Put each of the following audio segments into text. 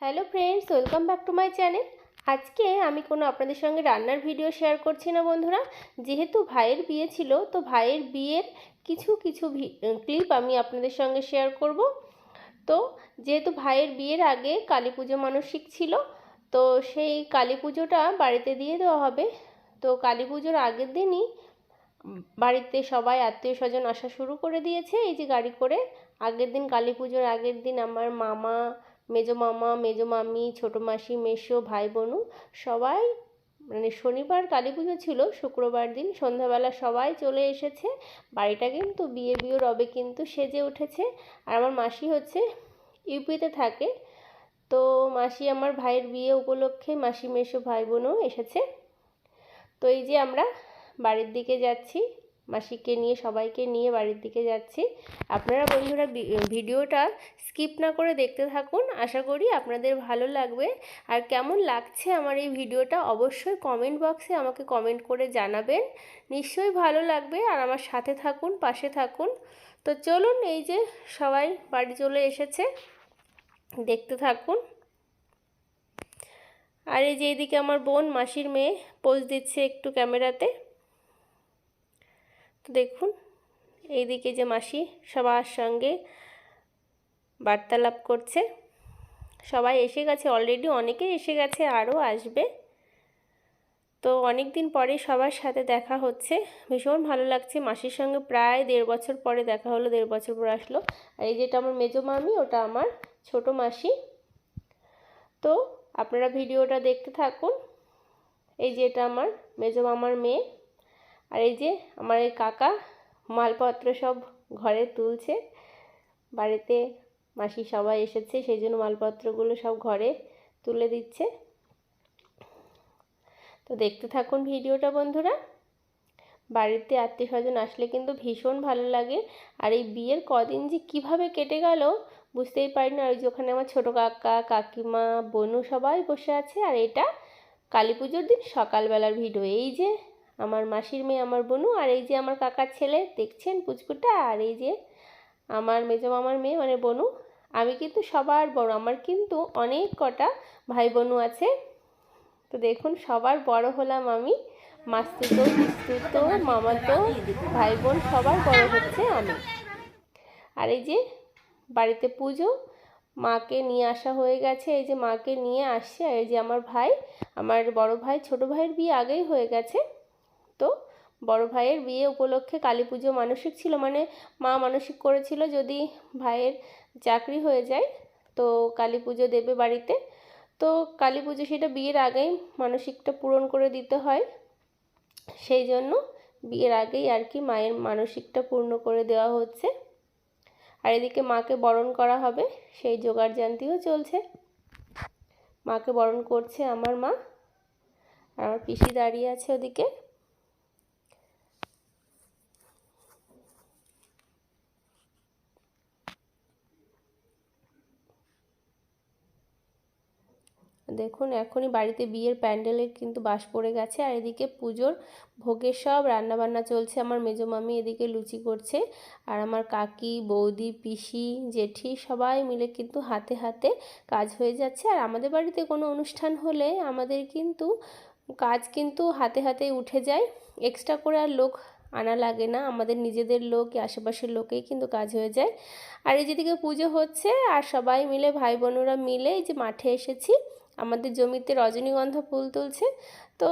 Hello friends, welcome back to my channel. আজকে আমি কোনো আপনাদের সঙ্গে রান্নার ভিডিও শেয়ার করছি না বন্ধুরা। যেহেতু ভাইয়ের বিয়ে ছিল, তো ভাইয়ের বিয়ের কিছু কিছু ক্লিপ আমি আপনাদের সঙ্গে শেয়ার করব। তো যেহেতু ভাইয়ের বিয়ের আগে কালী পুজো মানসিক ছিল, তো সেই কালী পুজোটা বাড়িতে দিয়ে দেওয়া হবে। তো কালী পুজোর আগের দিনই বাড়িতে সবাই আত্মীয় স্বজন আসা শুরু করে দিয়েছে, এই যে গাড়ি করে। আগের দিন কালী পুজোর আগের দিন আমার মামা, মেজো মামা, মেজো মামি, ছোটো মাসি, মেসো, ভাই বোনু সবাই, মানে শনিবার কালী পুজো ছিল, শুক্রবার দিন সন্ধ্যাবেলা সবাই চলে এসেছে। বাড়িটা কিন্তু বিয়ে রবে কিন্তু সেজে উঠেছে। আর আমার মাসি হচ্ছে ইউপিতে থাকে, তো মাসি আমার ভাইয়ের বিয়ে উপলক্ষে মাসি মেসো ভাই বোনও এসেছে। তো এই যে আমরা বাড়ির দিকে যাচ্ছি, মাসিকে নিয়ে সবাইকে নিয়ে বাড়ির দিকে যাচ্ছি। আপনারা বন্ধুরা ভিডিওটা স্কিপ না করে দেখতে থাকুন, আশা করি আপনাদের ভালো লাগবে। আর কেমন লাগছে আমার এই ভিডিওটা অবশ্যই কমেন্ট বক্সে আমাকে কমেন্ট করে জানাবেন। নিশ্চয়ই ভালো লাগবে, আর আমার সাথে থাকুন, পাশে থাকুন। তো চলুন, এই যে সবাই বাড়ি চলে এসেছে, দেখতে থাকুন। আর এই যে এইদিকে আমার বোন, মাসির মেয়ে, পোজ দিচ্ছে একটু ক্যামেরাতে। তো দেখুন, এইদিকে যে মাসি সবার সঙ্গে বার্তালাপ করছে। সবাই এসে গেছে অলরেডি, অনেকেই এসে গেছে, আরও আসবে। তো অনেক দিন পরে সবার সাথে দেখা হচ্ছে, ভীষণ ভালো লাগছে। মাসির সঙ্গে প্রায় 1.5 বছর পরে দেখা হলো, 1.5 বছর পর আসলো। আর এই যেটা আমার মেজো মামি, ওটা আমার ছোটো মাসি। তো আপনারা ভিডিওটা দেখতে থাকুন। এই যে এটা আমার মেজো মামার মেয়ে। আর এই যে আমার এই কাকা মালপত্র সব ঘরে তুলছে। বাড়িতে মাসি সবাই এসেছে, সেই জন্য মালপত্রগুলো সব ঘরে তুলে দিচ্ছে। তো দেখতে থাকুন ভিডিওটা বন্ধুরা। বাড়িতে আত্মীয় স্বজন আসলে কিন্তু ভীষণ ভালো লাগে। আর এই বিয়ের কদিন যে কীভাবে কেটে গেল বুঝতেই পারি না। ওই যে ওখানে আমার ছোটো কাকা, কাকিমা, বোনু সবাই বসে আছে। আর এটা কালী পুজোর দিন সকালবেলার ভিডিও। এই যে আমার মাসির মেয়ে, আমার বোনু, আর এই যে আমার কাকার ছেলে দেখছেন পুচকুটা, আর এই যে আমার মেজো মামার মেয়ে মানে বোনু। আমি কিন্তু সবার বড়, আমার কিন্তু অনেক কটা ভাই বোনু আছে। তো দেখুন, সবার বড় হলাম আমি। মাস্তুতো, পিস্তুতো, মামাতো ভাই বোন সবার বড় হচ্ছে আমি। আর এই যে বাড়িতে পুজো, মাকে নিয়ে আসা হয়ে গেছে। এই যে মাকে নিয়ে আসছে। আর এই যে আমার ভাই, আমার বড় ভাই, ছোট ভাইয়ের বিয়ে আগেই হয়ে গেছে। তো বড় ভাইয়ের বিয়ে উপলক্ষে কালী পুজো মানসিক ছিল, মানে মা মানসিক করেছিল যদি ভাইয়ের চাকরি হয়ে যায় তো কালী পুজো দেবে বাড়িতে। তো কালী পুজো সেটা বিয়ের আগেই মানসিকটা পূরণ করে দিতে হয়, সেই জন্য বিয়ের আগেই আর কি মায়ের মানসিকটা পূর্ণ করে দেওয়া হচ্ছে। আর এদিকে মাকে বরণ করা হবে, সেই জোগাড়জান্তিও চলছে। মাকে বরণ করছে আমার মা, আর আমার পিসি দাঁড়িয়ে আছে ওদিকে। দেখুন, এখনই বাড়িতে বিয়ের প্যান্ডেলের কিন্তু বাস পড়ে গেছে। আর এদিকে পুজোর ভোগের সব রান্নাবান্না চলছে। আমার মেজো মামি এদিকে লুচি করছে, আর আমার কাকি, বৌদি, পিসি, জেঠি সবাই মিলে কিন্তু হাতে হাতে কাজ হয়ে যাচ্ছে। আর আমাদের বাড়িতে কোনো অনুষ্ঠান হলে আমাদের কিন্তু কাজ কিন্তু হাতে হাতে উঠে যায়, এক্সট্রা করে আর লোক আনা লাগে না। আমাদের নিজেদের লোক, আশেপাশের লোকেই কিন্তু কাজ হয়ে যায়। আর এই যেদিকে পুজো হচ্ছে, আর সবাই মিলে ভাই বোনেরা মিলে এই যে মাঠে এসেছি, আমাদের জমিতে রজনীগন্ধা ফুল তুলছে। তো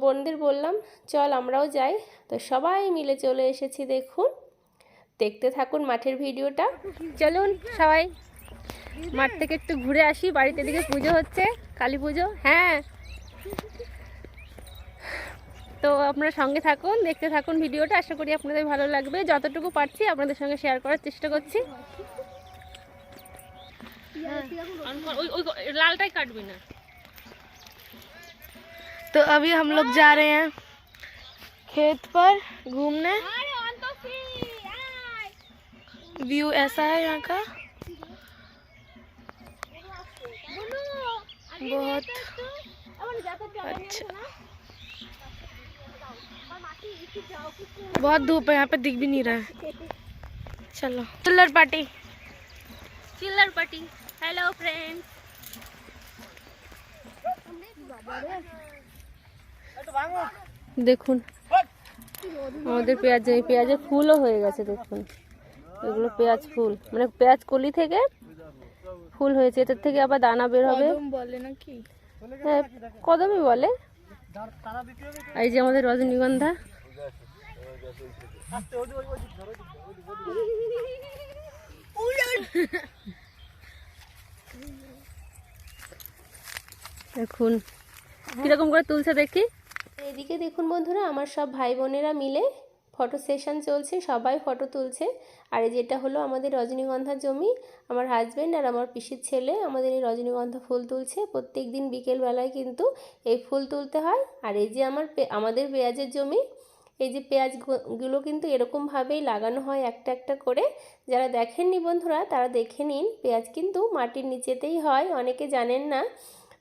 বোনদের বললাম চল আমরাও যাই। তো সবাই মিলে চলে এসেছি, দেখুন, দেখতে থাকুন মাঠের ভিডিওটা। চলুন সবাই মাঠ থেকে একটু ঘুরে আসি, বাড়িতে দিকে পুজো হচ্ছে, কালী পুজো। হ্যাঁ, তো আপনারা সঙ্গে থাকুন, দেখতে থাকুন ভিডিওটা, আশা করি আপনাদের ভালো লাগবে। যতটুকু পারছি আপনাদের সঙ্গে শেয়ার করার চেষ্টা করছি। লালটাই काटबी ना। तो अभी हम लोग जा रहे हैं खेत पर घूमने। व्यू ऐसा है यहाँ का, बहुत अच्छा। बहुत धूप है, यहाँ पे दिख भी नहीं रहा है। चलो चिल्लर पार्टी, चिल्लर पार्टी। हेलो फ्रेंड्स, দেখুন আমাদের পেঁয়াজের ফুলও হয়ে গেছে। দেখুন এগুলো পেঁয়াজ ফুল, মানে পেঁয়াজ কলি থেকে ফুল হয়েছে, এটার থেকে আবার দানা বের হবে। বলে নাকি? হ্যাঁ কদমই বলে। এই যে আমাদের রজনীগন্ধা, দেখুন কিরকম করে তুলছে দেখি। এদিকে দেখুন বন্ধুরা, আমার সব ভাই বোনেরা মিলে ফটো সেশন চলছে, সবাই ফটো তুলছে। আর যেটা হলো আমাদের রজনীগন্ধার জমি, আমার হাজব্যান্ড আর আমার পিসির ছেলে আমাদের এই রজনীগন্ধা ফুল তুলছে। প্রত্যেক দিন বিকেলবেলায় কিন্তু এই ফুল তুলতে হয়। আর এই যে আমাদের পেঁয়াজের জমি, এই যে পেঁয়াজগুলো কিন্তু এরকমভাবেই লাগানো হয় একটা একটা করে। যারা দেখেননি বন্ধুরা তারা দেখে নিন, পেঁয়াজ কিন্তু মাটির নিচেতেই হয়, অনেকে জানেন না।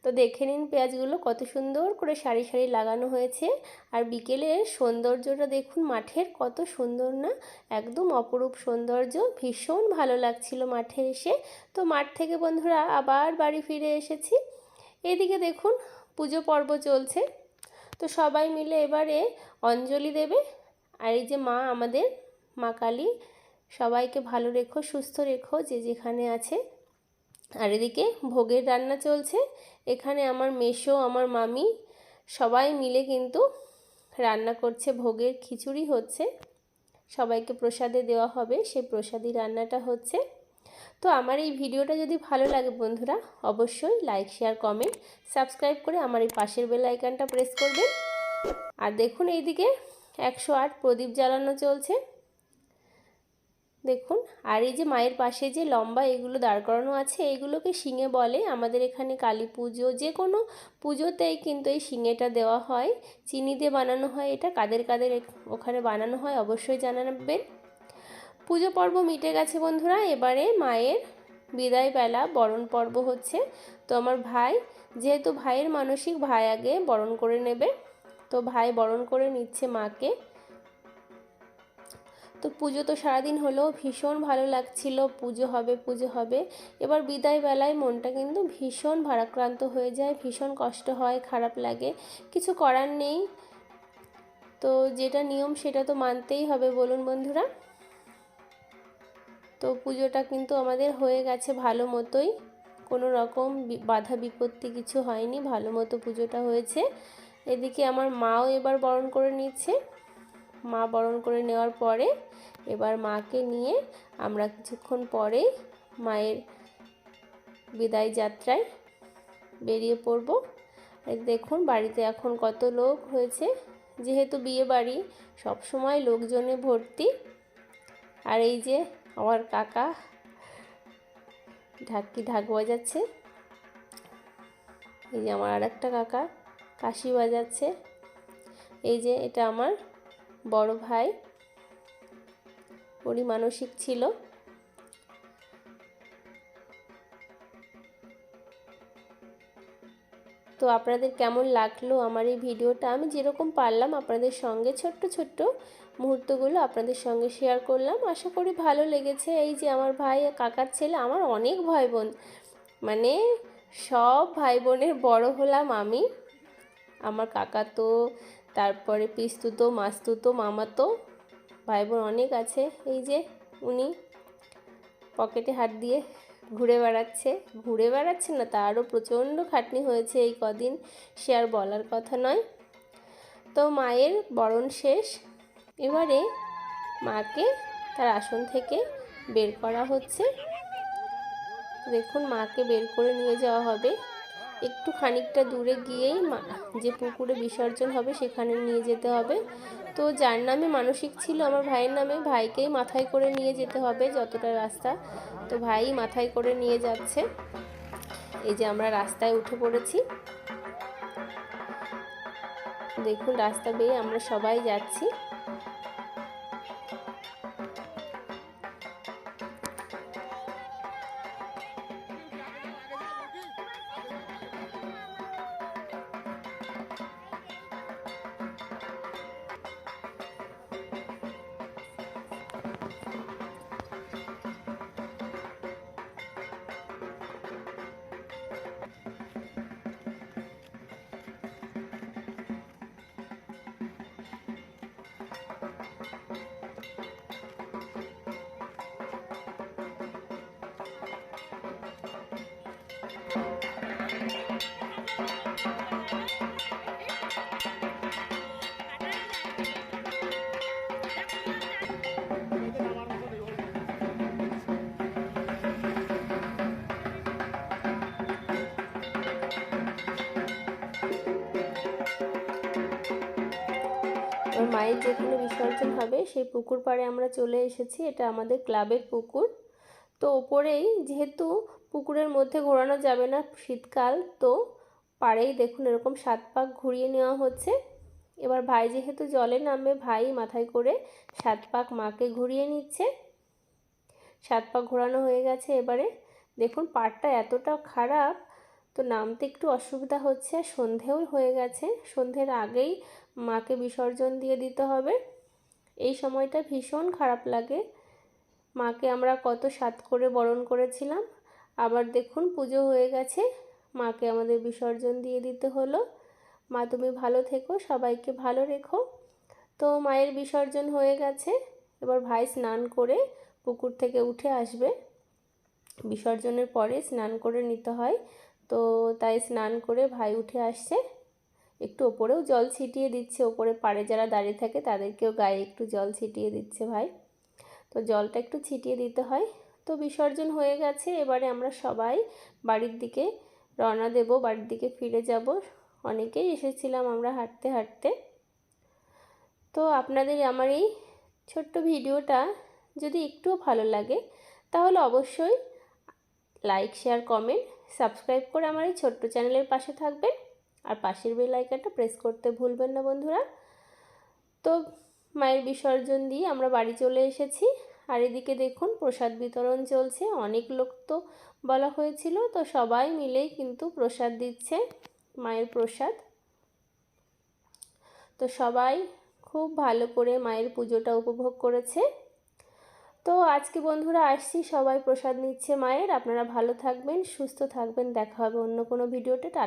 তো দেখে নিন পেঁয়াজগুলো কত সুন্দর করে সারি সারি লাগানো হয়েছে। আর বিকেলের সৌন্দর্যটা দেখুন মাঠের, কত সুন্দর না, একদম অপরূপ সৌন্দর্য। ভীষণ ভালো লাগছিল মাঠে এসে। তো মাঠ থেকে বন্ধুরা আবার বাড়ি ফিরে এসেছি। এদিকে দেখুন পুজো পর্ব চলছে, তো সবাই মিলে এবারে অঞ্জলি দেবে। আর এই যে মা আমাদের, মা কালী সবাইকে ভালো রেখো, সুস্থ রেখো যে যেখানে আছে। আর এদিকে ভোগের রান্না চলছে। এখানে আমার মেসো, আমার মামি সবাই মিলে কিন্তু রান্না করছে, ভোগের খিচুড়ি হচ্ছে, সবাইকে প্রসাদে দেওয়া হবে, সেই প্রসাদী রান্নাটা হচ্ছে। তো আমার এই ভিডিওটা যদি ভালো লাগে বন্ধুরা, অবশ্যই লাইক শেয়ার কমেন্ট সাবস্ক্রাইব করে আমার এই পাশের বেল আইকনটা প্রেস করবেন। আর দেখুন এইদিকে 108 প্রদীপ জ্বালানো চলছে দেখুন। আর এই যে মায়ের পাশে যে লম্বা এগুলো দাঁড় করানো আছে, এইগুলোকে শিঙে বলে। আমাদের এখানে কালী পুজো, যে কোনো পুজোতেই কিন্তু এই শিঙেটা দেওয়া হয়, চিনি দিয়ে বানানো হয়। এটা কাদের কাদের ওখানে বানানো হয় অবশ্যই জানাবেন। পুজো পর্ব মিটে গেছে বন্ধুরা, এবারে মায়ের বিদায় বেলা, বরণ পর্ব হচ্ছে। তো আমার ভাই, যেহেতু ভাইয়ের মানসিক, ভাই আগে বরণ করে নেবে, তো ভাই বরণ করে নিচ্ছে মাকে। তো পুজো তো সারাদিন হলো, ভীষণ ভালো লাগছিল, পুজো হবে পুজো হবে। এবার বিদায় বেলায় মনটা কিন্তু ভীষণ ভারাক্রান্ত হয়ে যায়, ভীষণ কষ্ট হয়, খারাপ লাগে, কিছু করার নেই। তো যেটা নিয়ম সেটা তো মানতেই হবে, বলুন বন্ধুরা। তো পুজোটা কিন্তু আমাদের হয়ে গেছে ভালো মতোই, কোনো রকম বাধা বিপত্তি কিছু হয়নি, ভালো মতো পুজোটা হয়েছে। এদিকে আমার মাও এবার বরণ করে নিচ্ছে। মা বরণ করে নেওয়ার পরে এবার মাকে নিয়ে আমরা কিছুক্ষণ পরে মায়ের বিদায় যাত্রায় বেরিয়ে পড়ব। দেখুন বাড়িতে এখন কত লোক হয়েছে, যেহেতু বিয়ে বাড়ি সব সময় লোকজনে ভর্তি। আর এই যে আমার কাকা ঢাক বাজাচ্ছে, এই যে আমার আরেকটা কাকা কাশি বাজাচ্ছে। এই যে এটা আমার বড় ভাই, ওরই মানসিক ছিল। তো আপনাদের কেমন লাগলো আমার এই ভিডিওটা? আমি যেরকম পারলাম আপনাদের সঙ্গে ছোট্ট ছোট্ট মুহূর্তগুলো আপনাদের সঙ্গে শেয়ার করলাম, আশা করি ভালো লেগেছে। এই যে আমার ভাই, কাকার ছেলে, আমার অনেক ভাই বোন, মানে সব ভাই বোনের বড় হলাম আমি। আমার কাকা তো, তারপরে পিস্তুতো, মাস্তুতো, মামাতো ভাই বোন অনেক আছে। এই যে উনি পকেটে হাত দিয়ে ঘুরে বেড়াচ্ছে না, তারও প্রচণ্ড খাটনি হয়েছে এই কদিন, সে আর বলার কথা নয়। তো মায়ের বরণ শেষ, এবারে মাকে তার আসন থেকে বের করা হচ্ছে। দেখুন মাকে বের করে নিয়ে যাওয়া হবে, একটু খানিকটা দূরে গিয়েই যে পুকুরে বিসর্জন হবে সেখানে নিয়ে যেতে হবে। তো যার নামে মানসিক ছিল আমার ভাইয়ের নামে, ভাইকেই মাথায় করে নিয়ে যেতে হবে যতটা রাস্তা। তো ভাই মাথায় করে নিয়ে যাচ্ছে। এই যে আমরা রাস্তায় উঠে পড়েছি, দেখুন রাস্তা বেয়ে আমরা সবাই যাচ্ছি। এবার মায়ের যেখানে বিসর্জন হবে সেই পুকুর পাড়ে আমরা চলে এসেছি। এটা আমাদের ক্লাবের পুকুর। তো ওপরেই যেহেতু পুকুরের মধ্যে ঘোরানো যাবে না, শীতকাল, তো পাড়েই দেখুন এরকম 7 পাক ঘুরিয়ে নেওয়া হচ্ছে। এবার ভাই যেহেতু জলে নামবে, ভাই মাথায় করে 7 পাক মাকে ঘুরিয়ে নিচ্ছে। 7 পাক ঘোরানো হয়ে গেছে। এবারে দেখুন পাড়টা এতটা খারাপ, তো নামতে একটু অসুবিধা হচ্ছে। সন্ধেও হয়ে গেছে, সন্ধ্যের আগেই মাকে বিসর্জন দিয়ে দিতে হবে। এই সময়টা ভীষণ খারাপ লাগে। মাকে আমরা কত স্বাদ করে বরণ করেছিলাম, আবার দেখুন পুজো হয়ে গেছে, মাকে আমাদের বিসর্জন দিয়ে দিতে হলো। মা তুমি ভালো থেকো, সবাইকে ভালো রেখো। তো মায়ের বিসর্জন হয়ে গেছে। এবার ভাই স্নান করে পুকুর থেকে উঠে আসবে। বিসর্জনের পরে স্নান করে নিতে হয়, তো তাই স্নান করে ভাই উঠে আসছে। একটু ওপরেও জল ছিটিয়ে দিচ্ছে, ওপরে পাড়ে যারা দাঁড়িয়ে থাকে তাদেরকেও গায়ে একটু জল ছিটিয়ে দিচ্ছে ভাই। তো জলটা একটু ছিটিয়ে দিতে হয়। তো বিসর্জন হয়ে গেছে। এবারে আমরা সবাই বাড়ির দিকে রওনা দেব, বাড়ির দিকে ফিরে যাব। অনেকেই এসেছিলাম আমরা হাঁটতে হাঁটতে। তো আপনাদের আমার এই ছোট্ট ভিডিওটা যদি একটুও ভালো লাগে তাহলে অবশ্যই লাইক, শেয়ার, কমেন্ট, সাবস্ক্রাইব করে আমার এই ছোট্ট চ্যানেলের পাশে থাকবেন। আর পাশের বেল আইকনটা প্রেস করতে ভুলবেন না বন্ধুরা। তো মায়ের বিসর্জন দিয়ে আমরা বাড়ি চলে এসেছি। আর এদিকে দেখুন প্রসাদ বিতরণ চলছে। অনেক লোক তো বলা হয়েছিল, তো সবাই মিলেই কিন্তু প্রসাদ দিচ্ছে, মায়ের প্রসাদ। তো সবাই খুব ভালো করে মায়ের পুজোটা উপভোগ করেছে। তো আজকে বন্ধুরা আসছি, সবাই প্রসাদ নিচ্ছে মায়ের। আপনারা ভালো থাকবেন, সুস্থ থাকবেন। দেখা হবে অন্য কোনো ভিডিওতে।